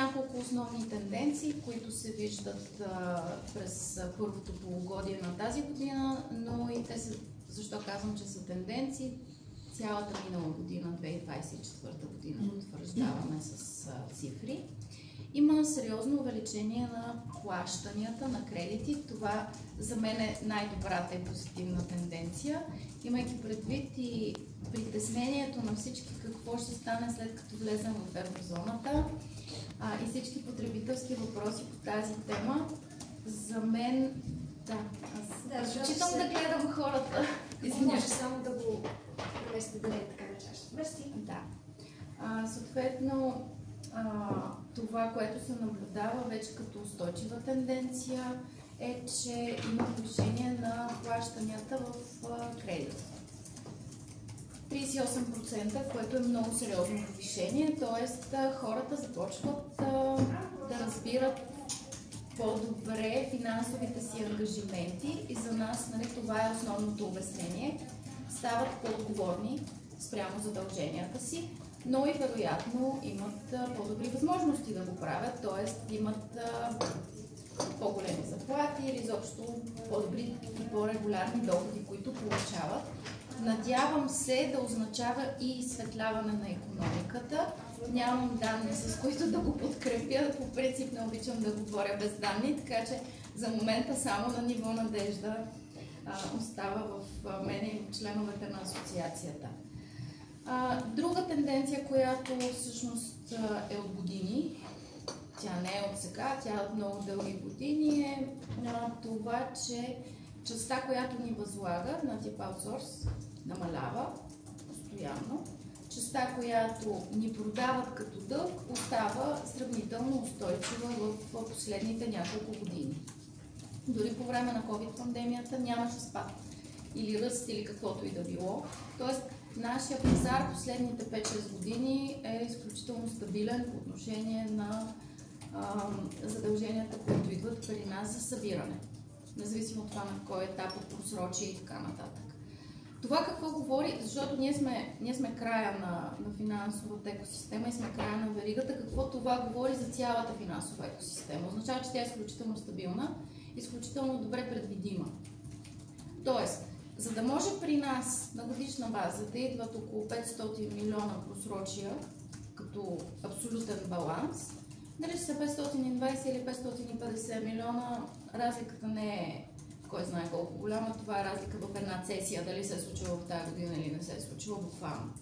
няколко основни тенденции, които се виждат през първото полугодие на тази година, но и те са, защо казвам, че са тенденции, цялата минала година, 2024 година, утвърждаваме с цифри. Има сериозно увеличение на плащанията на кредити. Това за мен е най-добрата и позитивна тенденция, имайки предвид и притеснението на всички какво ще стане след като влезем в еврозоната и всички потребителски въпроси по тази тема. За мен, аз предпочитам да гледам хората. Може само да го премести да не е така на чашата. Мерси. Да. Съответно, това, което се наблюдава вече като устойчива тенденция, е, че има повишение на плащанията в кредит. 38%, което е много сериозно повишение, т.е. хората започват да разбират по-добре финансовите си ангажименти и за нас, нали, това е основното обяснение. Стават по-отговорни спрямо задълженията си, но и вероятно имат по-добри възможности да го правят, т.е. имат по-големи заплати или изобщо по-добри и по-регулярни доходи, които получават. Надявам се да означава и изсветляване на икономиката. Нямам данни, с които да го подкрепя. По принцип не обичам да говоря без данни, така че за момента само на ниво надежда остава в мен и членовете на асоциацията. Друга тенденция, която всъщност е от години, тя не е от сега, тя е от много дълги години, е това, че частта, която ни възлага на тип аутсорс, намалява постоянно. Частта, която ни продават като дълг, остава сравнително устойчива в последните няколко години. Дори по време на COVID-пандемията нямаше спад или ръст, или каквото и да било. Тоест, нашия пазар последните 5-6 години е изключително стабилен по отношение на задълженията, които идват при нас за събиране. Независимо от това на кой етап от просрочие и така нататък. Това какво говори, защото ние сме края на финансовата екосистема и сме края на веригата, какво това говори за цялата финансова екосистема? Означава, че тя е изключително стабилна, изключително добре предвидима. Тоест, за да може при нас на годишна база да идват около 500 милиона просрочия като абсолютен баланс, дали ще са 520 или 550 милиона, разликата не е кой знае колко голяма, това е разлика в една сесия, дали се е случило в тази година или не се е случило буквално.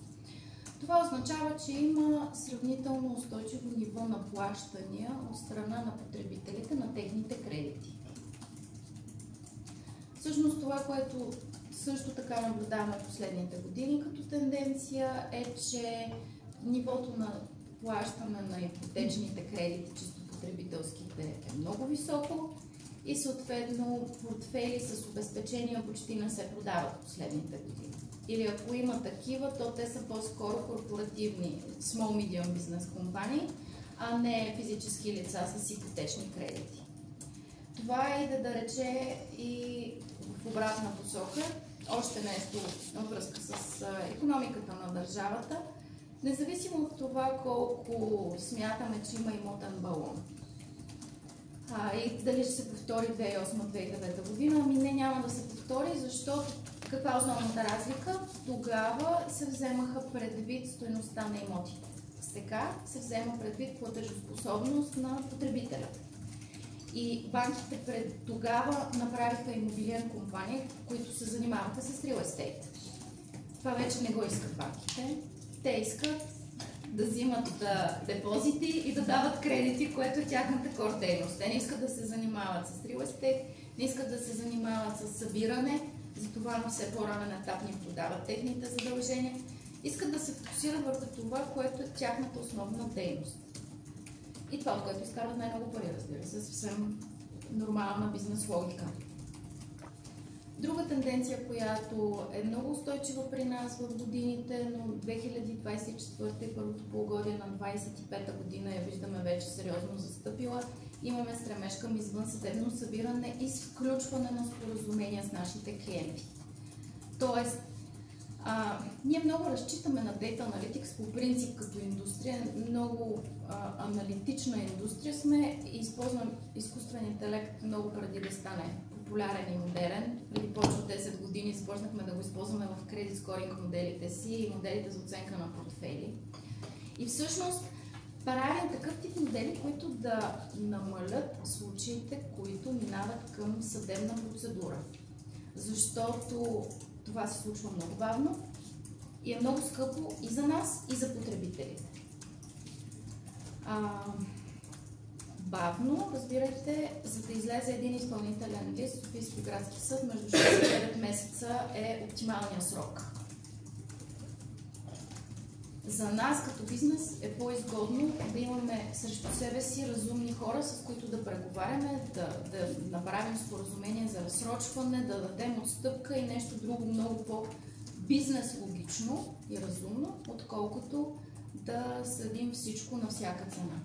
Това означава, че има сравнително устойчиво ниво на плащания от страна на потребителите на техните кредити. Всъщност това, което също така наблюдаваме в последните години като тенденция е, че нивото на плащане на ипотечните кредити, чисто потребителските, е много високо и съответно портфели с обезпечения почти не се продават в последните години. Или ако има такива, то те са по-скоро корпоративни small medium бизнес компании, а не физически лица с ипотечни кредити. Това иде да рече и в обратна посока още нещо във връзка с икономиката на държавата. Независимо от това колко смятаме, че има имотен балон и дали ще се повтори 2008-2009 година, ами не, няма да се повтори, защото каква е основната разлика? Тогава се вземаха предвид стойността на имотите. Сега се взема предвид платежоспособност на потребителя. И банките тогава направиха имобилиен компании, които се занимаваха с real estate. Това вече не го искат банките. Те искат да взимат депозити и да дават кредити, което е тяхната кор дейност. Те не искат да се занимават с real estate, не искат да се занимават с събиране, затова на все по-ранен етап ни продават техните задължения. Искат да се фокусират върху това, което е тяхната основна дейност. И това, от което изкарват най-много пари, разбира се, съвсем нормална бизнес логика. Друга тенденция, която е много устойчива при нас в годините, но 2024 и първото полугодие на 2025 година я виждаме вече сериозно застъпила. Имаме стремеж към извънсъдебно събиране и включване на споразумения с нашите клиенти. Тоест, Ние много разчитаме на Data Analytics по принцип като индустрия. Много аналитична индустрия сме и използвам изкуствен интелект много преди да стане популярен и модерен. Преди повече от 10 години започнахме да го използваме в кредит скоринг моделите си и моделите за оценка на портфели. И всъщност правим такъв тип модели, които да намалят случаите, които минават към съдебна процедура. Защото това се случва много бавно и е много скъпо и за нас, и за потребителите. Бавно, разбирайте, за да излезе един изпълнителен лист в Софийски градски съд, между 6 и 9 месеца е оптималният срок. За нас като бизнес е по-изгодно да имаме срещу себе си разумни хора, с които да преговаряме, да направим споразумение за разсрочване, да дадем отстъпка и нещо друго много по-бизнес логично и разумно, отколкото да следим всичко на всяка цена.